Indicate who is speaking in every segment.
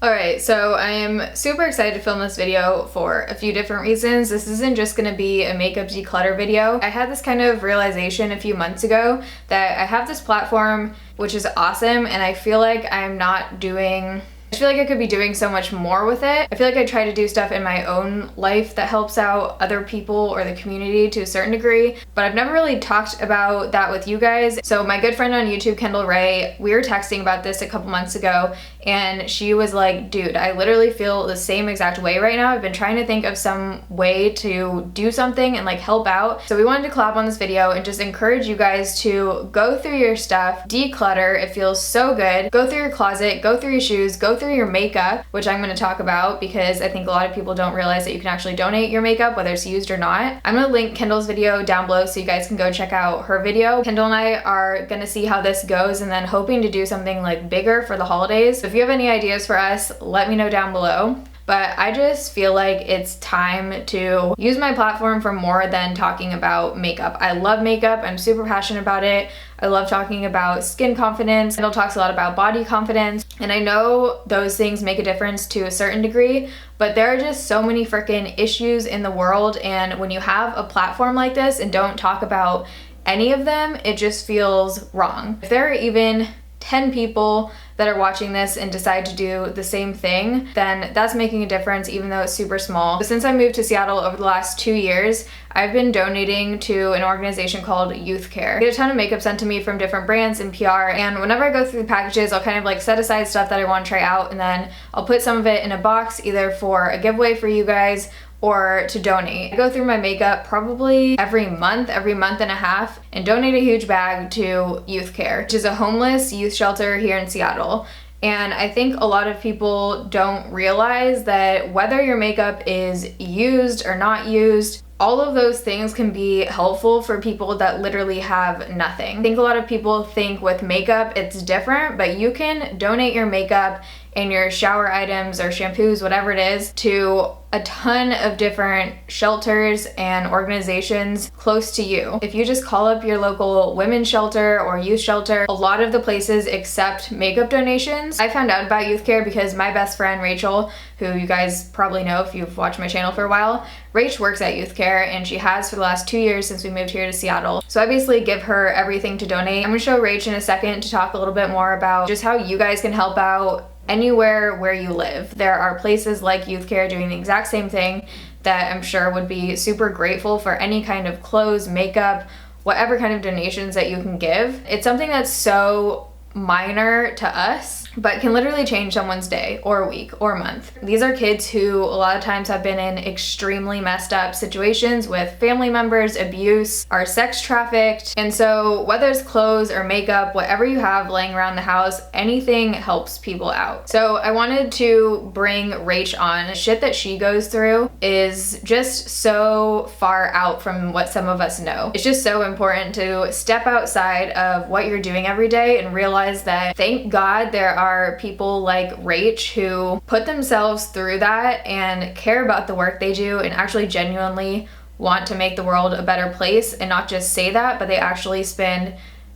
Speaker 1: Alright, so I am super excited to film this video for a few different reasons. This isn't just going to be a makeup declutter video. I had this kind of realization a few months ago that I have this platform which is awesome, and I feel like I'm not doing... I feel like I could be doing so much more with it. I feel like I try to do stuff in my own life that helps out other people or the community to a certain degree, but I've never really talked about that with you guys. So my good friend on YouTube, Kendall Ray, we were texting about this a couple months ago, and she was like, dude, I literally feel the same exact way right now. I've been trying to think of some way to do something and like help out. So we wanted to collab on this video and just encourage you guys to go through your stuff, declutter. It feels so good. Go through your closet, go through your shoes, go through your makeup, which I'm going to talk about because I think a lot of people don't realize that you can actually donate your makeup, whether it's used or not. I'm going to link Kendall's video down below so you guys can go check out her video. Kendall and I are going to see how this goes and then hoping to do something like bigger for the holidays. So if you have any ideas for us, let me know down below. But I just feel like it's time to use my platform for more than talking about makeup. I love makeup. I'm super passionate about it. I love talking about skin confidence. Kendall talks a lot about body confidence. And I know those things make a difference to a certain degree, but there are just so many freaking issues in the world. And when you have a platform like this and don't talk about any of them, it just feels wrong. If there are even 10 people that are watching this and decide to do the same thing, then that's making a difference even though it's super small. But since I moved to Seattle over the last 2 years, I've been donating to an organization called YouthCare. I get a ton of makeup sent to me from different brands and PR, and whenever I go through the packages, I'll kind of like set aside stuff that I want to try out, and then I'll put some of it in a box either for a giveaway for you guys or to donate. I go through my makeup probably every month and a half and donate a huge bag to YouthCare, which is a homeless youth shelter here in Seattle. And I think a lot of people don't realize that whether your makeup is used or not used, all of those things can be helpful for people that literally have nothing. I think a lot of people think with makeup it's different, but you can donate your makeup and your shower items or shampoos, whatever it is, to a ton of different shelters and organizations close to you. If you just call up your local women's shelter or youth shelter, a lot of the places accept makeup donations. I found out about YouthCare because my best friend Rachel, who you guys probably know if you've watched my channel for a while, Rach works at YouthCare, and she has for the last 2 years since we moved here to Seattle. So I basically give her everything to donate. I'm gonna show Rach in a second to talk a little bit more about just how you guys can help out anywhere where you live. There are places like YouthCare doing the exact same thing that I'm sure would be super grateful for any kind of clothes, makeup, whatever kind of donations that you can give. It's something that's so minor to us, but can literally change someone's day or week or month. These are kids who a lot of times have been in extremely messed up situations with family members, abuse, are sex trafficked. And so whether it's clothes or makeup, whatever you have laying around the house, anything helps people out. So I wanted to bring Rach on. The shit that she goes through is just so far out from what some of us know. It's just so important to step outside of what you're doing every day and realize that, thank God, there are people like Rach who put themselves through that and care about the work they do and actually genuinely want to make the world a better place, and not just say that, but they actually spend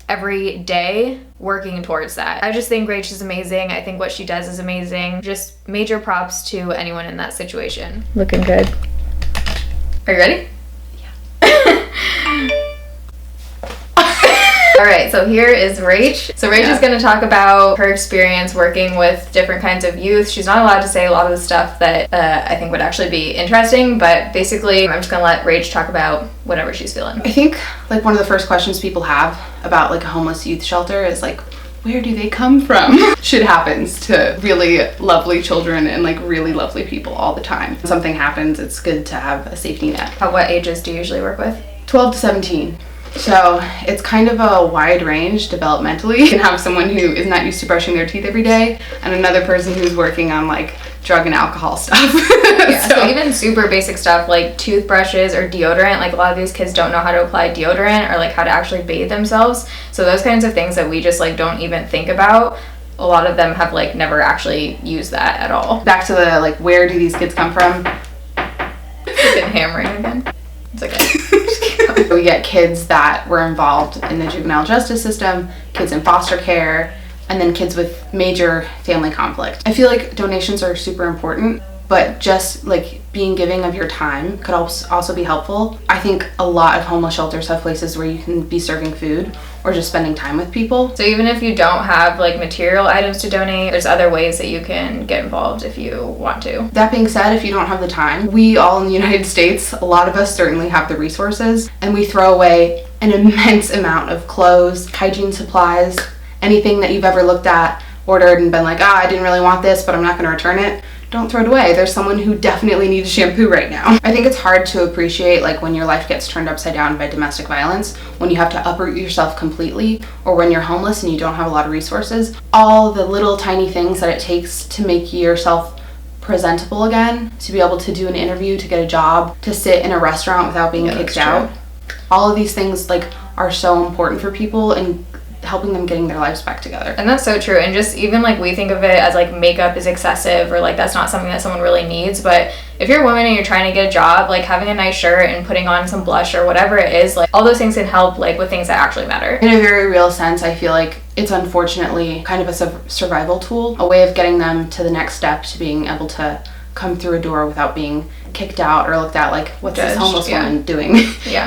Speaker 1: every day working towards that. I just think Rach is amazing. I think what she does is amazing. Just major props to anyone in that situation. Looking good. Are you ready? All right, so here is Rach. So Rach is going to talk about her experience working with different kinds of youth. She's not allowed to say a lot of the stuff that I think would actually be interesting, but basically I'm just going to let Rach talk about whatever she's feeling.
Speaker 2: I think like one of the first questions people have about like a homeless youth shelter is like, where do they come from? Shit happens to really lovely children and like really lovely people all the time. When something happens, it's good to have a safety net.
Speaker 1: What ages do you usually work with?
Speaker 2: 12 to 17. So it's kind of a wide range developmentally. You can have someone who is not used to brushing their teeth every day and another person who's working on like drug and alcohol stuff.
Speaker 1: Yeah, so even super basic stuff like toothbrushes or deodorant, like a lot of these kids don't know how to apply deodorant or like how to actually bathe themselves. So those kinds of things that we just like don't even think about, a lot of them have like never actually used that at all.
Speaker 2: Back to the like, where do these kids come from?
Speaker 1: It's been hammering again. It's okay.
Speaker 2: We get kids that were involved in the juvenile justice system, kids in foster care, and then kids with major family conflict. I feel like donations are super important, but just like being giving of your time could also be helpful. I think a lot of homeless shelters have places where you can be serving food or just spending time with people.
Speaker 1: So even if you don't have like material items to donate, there's other ways that you can get involved if you want to.
Speaker 2: That being said, if you don't have the time, we all in the United States, a lot of us certainly have the resources, and we throw away an immense amount of clothes, hygiene supplies, anything that you've ever looked at, ordered, and been like, I didn't really want this, but I'm not going to return it. Don't throw it away. There's someone who definitely needs shampoo right now. I think it's hard to appreciate like when your life gets turned upside down by domestic violence, when you have to uproot yourself completely, or when you're homeless and you don't have a lot of resources. All the little tiny things that it takes to make yourself presentable again, to be able to do an interview, to get a job, to sit in a restaurant without being kicked out. All of these things like are so important for people and helping them getting their lives back together.
Speaker 1: And that's so true. And just even like we think of it as like makeup is excessive, or like that's not something that someone really needs, but if you're a woman and you're trying to get a job, like having a nice shirt and putting on some blush or whatever it is, like all those things can help like with things that actually matter.
Speaker 2: In a very real sense, I feel like it's unfortunately kind of a survival tool, a way of getting them to the next step, to being able to come through a door without being kicked out or looked at like, what's this homeless woman doing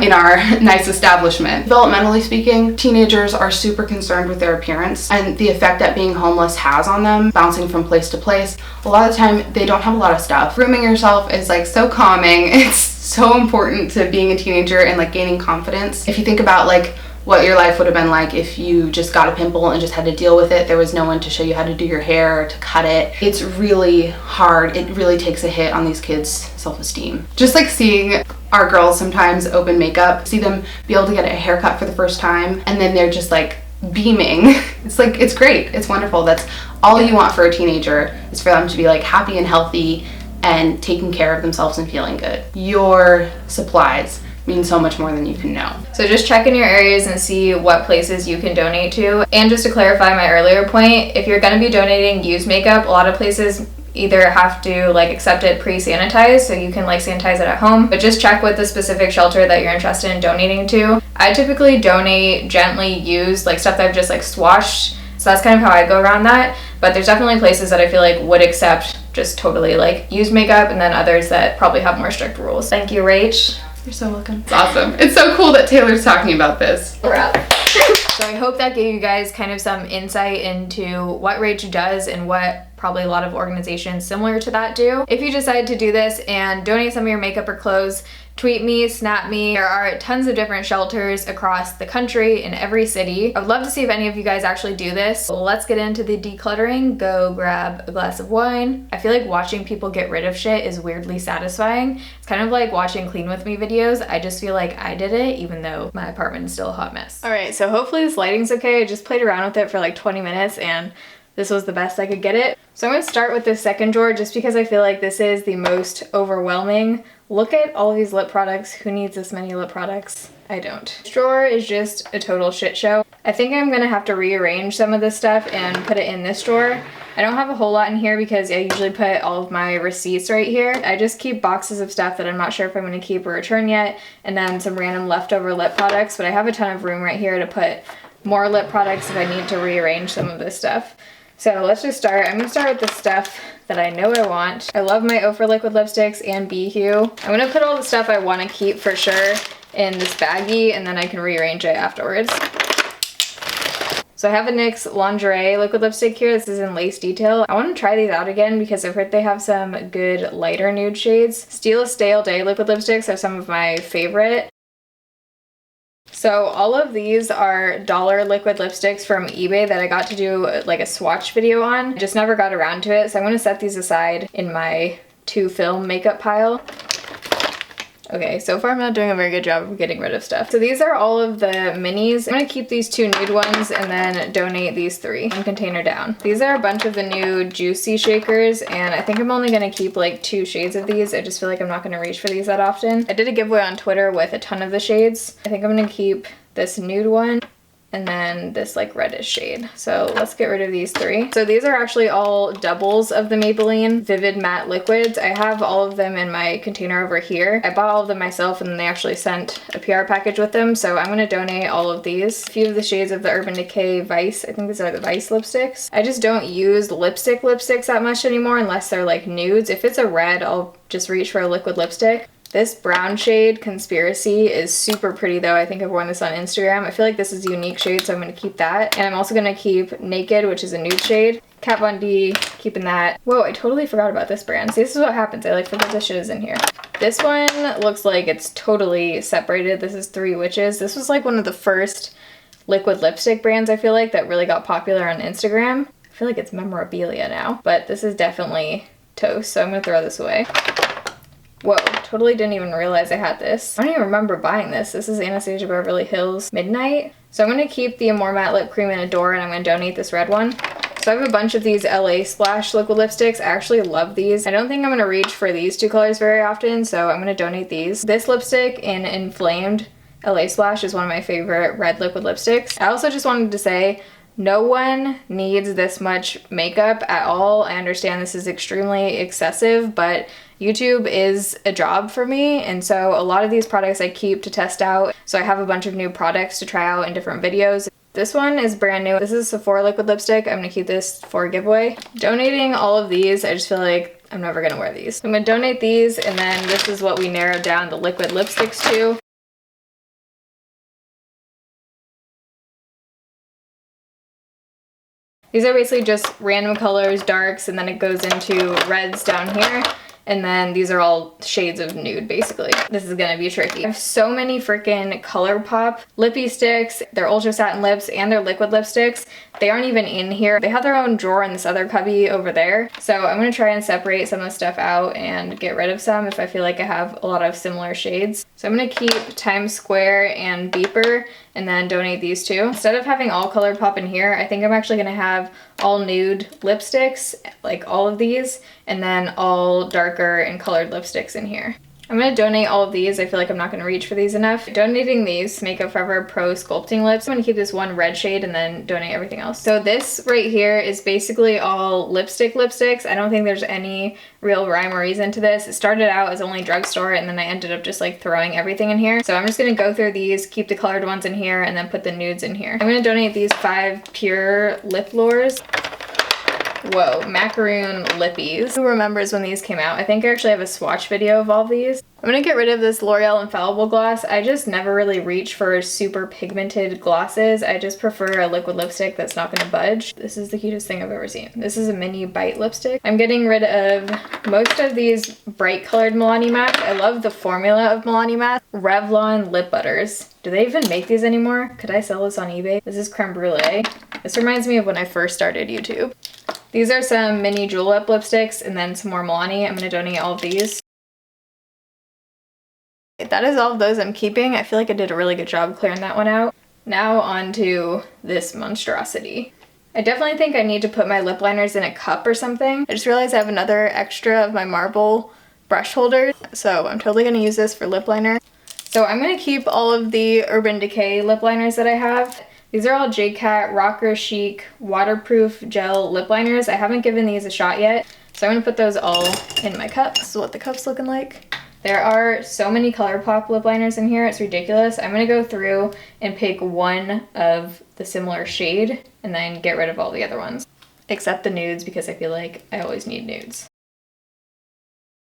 Speaker 2: in our nice establishment. Developmentally speaking, teenagers are super concerned with their appearance and the effect that being homeless has on them, bouncing from place to place. A lot of the time, they don't have a lot of stuff. Grooming yourself is like so calming. It's so important to being a teenager and like gaining confidence. If you think about like what your life would have been like if you just got a pimple and just had to deal with it. There was no one to show you how to do your hair or to cut it. It's really hard. It really takes a hit on these kids' self-esteem. Just like seeing our girls sometimes open makeup, see them be able to get a haircut for the first time, and then they're just like beaming. It's like, it's great. It's wonderful. That's all you want for a teenager, is for them to be like happy and healthy and taking care of themselves and feeling good. Your supplies mean so much more than you can know.
Speaker 1: So just check in your areas and see what places you can donate to. And just to clarify my earlier point, if you're going to be donating used makeup, a lot of places either have to like accept it pre-sanitized, so you can like sanitize it at home, but just check with the specific shelter that you're interested in donating to. I typically donate gently used, like stuff that I've just like swatched, so that's kind of how I go around that. But there's definitely places that I feel like would accept just totally like used makeup, and then others that probably have more strict rules. Thank you, Rach.
Speaker 2: You're so welcome. It's awesome. It's so cool that Taylor's talking about this.
Speaker 1: We're up. So I hope that gave you guys kind of some insight into what Rach does and what probably a lot of organizations similar to that do. If you decide to do this and donate some of your makeup or clothes, tweet me, snap me. There are tons of different shelters across the country in every city. I would love to see if any of you guys actually do this. So let's get into the decluttering. Go grab a glass of wine. I feel like watching people get rid of shit is weirdly satisfying. It's kind of like watching Clean With Me videos. I just feel like I did it even though my apartment is still a hot mess. All right, so hopefully this lighting's okay. I just played around with it for like 20 minutes and this was the best I could get it. So I'm gonna start with this second drawer just because I feel like this is the most overwhelming. Look at all of these lip products. Who needs this many lip products? I don't. This drawer is just a total shit show. I think I'm gonna have to rearrange some of this stuff and put it in this drawer. I don't have a whole lot in here because I usually put all of my receipts right here. I just keep boxes of stuff that I'm not sure if I'm gonna keep or return yet, and then some random leftover lip products, but I have a ton of room right here to put more lip products if I need to rearrange some of this stuff. So let's just start. I'm gonna start with the stuff that I know I want. I love my Ofra liquid lipsticks and Bee Hue. I'm gonna put all the stuff I wanna keep for sure in this baggie, and then I can rearrange it afterwards. So I have a NYX Lingerie liquid lipstick here. This is in Lace Detail. I wanna try these out again because I've heard they have some good lighter nude shades. Stila Stale Day liquid lipsticks are some of my favorite. So all of these are dollar liquid lipsticks from eBay that I got to do like a swatch video on. Just never got around to it, so I'm gonna set these aside in my to film makeup pile. Okay, so far I'm not doing a very good job of getting rid of stuff. So these are all of the minis. I'm gonna keep these 2 nude ones and then donate these 3. One container down. These are a bunch of the new Juicy shakers, and I think I'm only gonna keep like 2 shades of these. I just feel like I'm not gonna reach for these that often. I did a giveaway on Twitter with a ton of the shades. I think I'm gonna keep this nude one and then this like reddish shade. So let's get rid of these three. So these are actually all doubles of the Maybelline Vivid Matte Liquids. I have all of them in my container over here. I bought all of them myself and then they actually sent a PR package with them. So I'm gonna donate all of these. A few of the shades of the Urban Decay Vice, I think these are the Vice lipsticks. I just don't use lipsticks that much anymore unless they're like nudes. If it's a red, I'll just reach for a liquid lipstick. This brown shade, Conspiracy, is super pretty though. I think I've worn this on Instagram. I feel like this is a unique shade, so I'm going to keep that. And I'm also going to keep Naked, which is a nude shade. Kat Von D, keeping that. Whoa, I totally forgot about this brand. See, this is what happens. I like forget this shit is in here. This one looks like it's totally separated. This is Three Witches. This was like one of the first liquid lipstick brands, I feel like, that really got popular on Instagram. I feel like it's memorabilia now, but this is definitely toast, so I'm going to throw this away. Whoa, totally didn't even realize I had this. I don't even remember buying this. This is Anastasia Beverly Hills Midnight. So I'm going to keep the Amore Matte Lip Cream in Adore, and I'm going to donate this red one. So I have a bunch of these LA Splash liquid lipsticks. I actually love these. I don't think I'm going to reach for these two colors very often, so I'm going to donate these. This lipstick in Inflamed LA Splash is one of my favorite red liquid lipsticks. I also just wanted to say, no one needs this much makeup at all. I understand this is extremely excessive, but YouTube is a job for me, and so a lot of these products I keep to test out. So I have a bunch of new products to try out in different videos. This one is brand new. This is a Sephora liquid lipstick. I'm gonna keep this for a giveaway. Donating all of these, I just feel like I'm never gonna wear these. I'm gonna donate these, and then this is what we narrowed down the liquid lipsticks to. These are basically just random colors, darks, and then it goes into reds down here. And then these are all shades of nude, basically. This is gonna be tricky. I have so many freaking ColourPop lippy sticks. They're Ultra Satin Lips and they're liquid lipsticks. They aren't even in here. They have their own drawer in this other cubby over there. So I'm gonna try and separate some of the stuff out and get rid of some if I feel like I have a lot of similar shades. So I'm gonna keep Times Square and Beeper and then donate these two. Instead of having all ColourPop in here, I think I'm actually gonna have all nude lipsticks, like all of these, and then all darker and colored lipsticks in here. I'm gonna donate all of these. I feel like I'm not gonna reach for these enough. Donating these Makeup Forever Pro Sculpting Lips. I'm gonna keep this one red shade and then donate everything else. So this right here is basically all lipsticks. I don't think there's any real rhyme or reason to this. It started out as only drugstore and then I ended up just like throwing everything in here. So I'm just gonna go through these, keep the colored ones in here, and then put the nudes in here. I'm gonna donate these 5 Pure Lip Lures. Whoa, macaroon lippies. Who remembers when these came out? I think I actually have a swatch video of all these. I'm gonna get rid of this L'Oreal Infallible Gloss. I just never really reach for super pigmented glosses. I just prefer a liquid lipstick that's not gonna budge. This is the cutest thing I've ever seen. This is a mini bite lipstick. I'm getting rid of most of these bright colored Milani Matte. I love the formula of Milani Matte. Revlon Lip Butters. Do they even make these anymore? Could I sell this on eBay? This is Creme Brulee. This reminds me of when I first started YouTube. These are some mini julep lipsticks and then some more Milani. I'm gonna donate all of these. That is all of those I'm keeping. I feel like I did a really good job clearing that one out. Now on to this monstrosity. I definitely think I need to put my lip liners in a cup or something. I just realized I have another extra of my marble brush holder, so I'm totally gonna use this for lip liner. So I'm gonna keep all of the Urban Decay lip liners that I have. These are all JCat Rocker Chic waterproof gel lip liners. I haven't given these a shot yet, so I'm gonna put those all in my cup. This is what the cup's looking like. There are so many ColourPop lip liners in here, it's ridiculous. I'm gonna go through and pick one of the similar shade and then get rid of all the other ones. Except the nudes, because I feel like I always need nudes.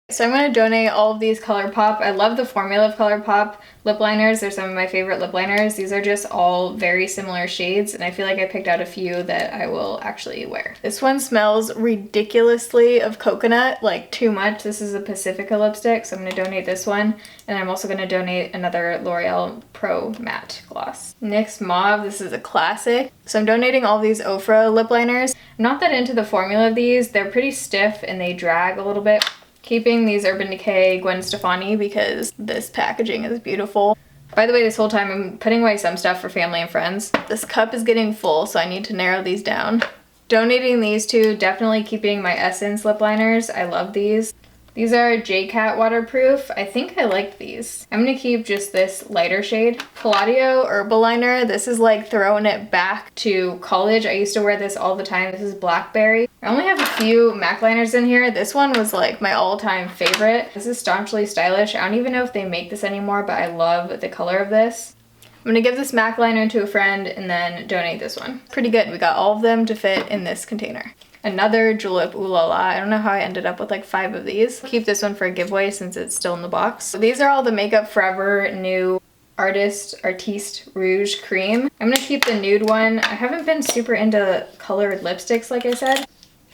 Speaker 1: So I'm going to donate all of these ColourPop. I love the formula of ColourPop lip liners. They're some of my favorite lip liners. These are just all very similar shades, and I feel like I picked out a few that I will actually wear. This one smells ridiculously of coconut, like too much. This is a Pacifica lipstick, so I'm going to donate this one, and I'm also going to donate another L'Oreal Pro Matte Gloss. NYX Mauve, this is a classic. So I'm donating all these Ofra lip liners. I'm not that into the formula of these. They're pretty stiff and they drag a little bit. Keeping these Urban Decay Gwen Stefani because this packaging is beautiful. By the way, this whole time I'm putting away some stuff for family and friends. This cup is getting full, so I need to narrow these down. Donating these two, definitely keeping my Essence lip liners. I love these. These are J-Cat waterproof. I think I like these. I'm gonna keep just this lighter shade. Palladio Herbal Liner. This is like throwing it back to college. I used to wear this all the time. This is Blackberry. I only have a few MAC liners in here. This one was like my all-time favorite. This is Staunchly Stylish. I don't even know if they make this anymore, but I love the color of this. I'm gonna give this MAC liner to a friend and then donate this one. Pretty good. We got all of them to fit in this container. Another Julep Ooh La La. I don't know how I ended up with like 5 of these. Keep this one for a giveaway since it's still in the box. So these are all the Makeup Forever new Artiste Rouge Cream. I'm gonna keep the nude one. I haven't been super into colored lipsticks like I said.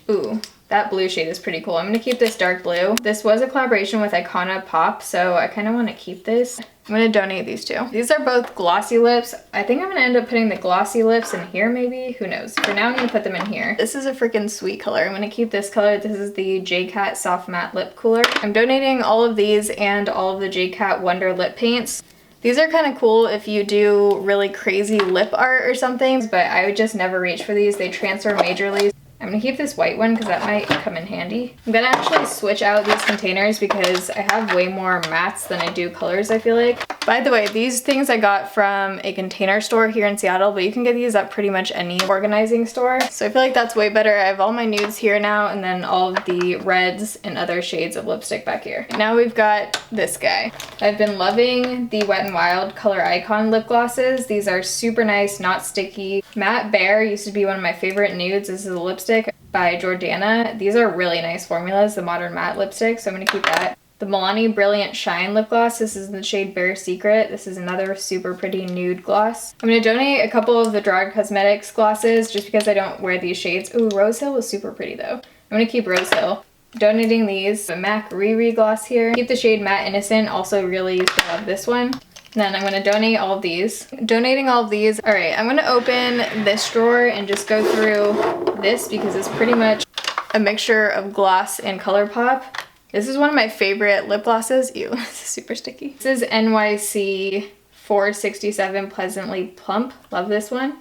Speaker 1: Ooh, that blue shade is pretty cool. I'm gonna keep this dark blue. This was a collaboration with Icona Pop, so I kind of want to keep this. I'm gonna donate these two. These are both glossy lips. I think I'm gonna end up putting the glossy lips in here maybe, who knows. For now I'm gonna put them in here. This is a freaking sweet color. I'm gonna keep this color. This is the J-Cat Soft Matte Lip Cooler. I'm donating all of these and all of the J-Cat Wonder Lip Paints. These are kind of cool if you do really crazy lip art or something, but I would just never reach for these. They transfer majorly. I'm gonna keep this white one because that might come in handy. I'm gonna actually switch out these containers because I have way more mattes than I do colors, I feel like. By the way, these things I got from a container store here in Seattle, but you can get these at pretty much any organizing store. So I feel like that's way better. I have all my nudes here now and then all of the reds and other shades of lipstick back here. Now we've got this guy. I've been loving the Wet n Wild Color Icon lip glosses. These are super nice, not sticky. Matte Bear used to be one of my favorite nudes. This is a lipstick by Jordana. These are really nice formulas, the Modern Matte lipstick, so I'm gonna keep that. The Milani Brilliant Shine lip gloss. This is in the shade Bare Secret. This is another super pretty nude gloss. I'm gonna donate a couple of the Drug Cosmetics glosses just because I don't wear these shades. Ooh, Rose Hill was super pretty though. I'm gonna keep Rose Hill. Donating these. The MAC Riri gloss here. Keep the shade Matte Innocent. Also really used to love this one. Then I'm gonna donate all of these. Donating all of these. All right, I'm gonna open this drawer and just go through this because it's pretty much a mixture of gloss and ColourPop. This is one of my favorite lip glosses. Ew, this is super sticky. This is NYC 467 Pleasantly Plump. Love this one.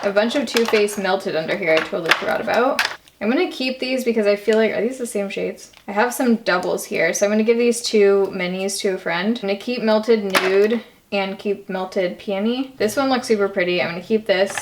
Speaker 1: A bunch of Too Faced Melted under here I totally forgot about. I'm gonna keep these because I feel like, are these the same shades? I have some doubles here, so I'm gonna give these 2 minis to a friend. I'm gonna keep Melted Nude and keep Melted Peony. This one looks super pretty. I'm gonna keep this.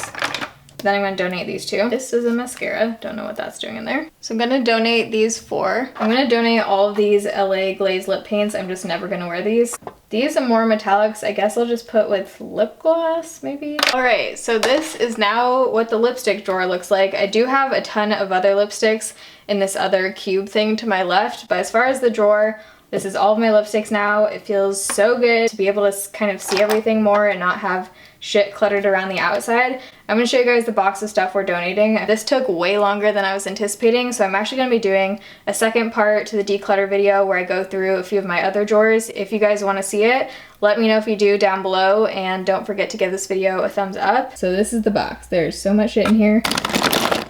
Speaker 1: Then I'm gonna donate these 2. This is a mascara. Don't know what that's doing in there. So I'm gonna donate these 4. I'm gonna donate all of these LA Glaze lip paints. I'm just never gonna wear these. These are more metallics. I guess I'll just put with lip gloss, maybe. All right, so this is now what the lipstick drawer looks like. I do have a ton of other lipsticks in this other cube thing to my left, but as far as the drawer, this is all of my lipsticks now. It feels so good to be able to kind of see everything more and not have shit cluttered around the outside. I'm gonna show you guys the box of stuff we're donating. This took way longer than I was anticipating, so I'm actually gonna be doing a second part to the declutter video where I go through a few of my other drawers. If you guys wanna see it, let me know if you do down below, and don't forget to give this video a thumbs up. So this is the box. There's so much shit in here.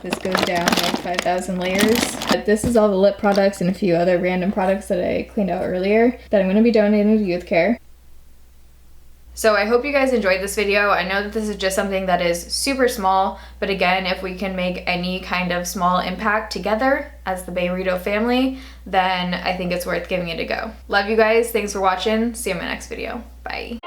Speaker 1: This goes down like 5,000 layers. But this is all the lip products and a few other random products that I cleaned out earlier that I'm gonna be donating to YouthCare. So I hope you guys enjoyed this video. I know that this is just something that is super small, but again, if we can make any kind of small impact together as the Bayrito family, then I think it's worth giving it a go. Love you guys. Thanks for watching. See you in my next video. Bye.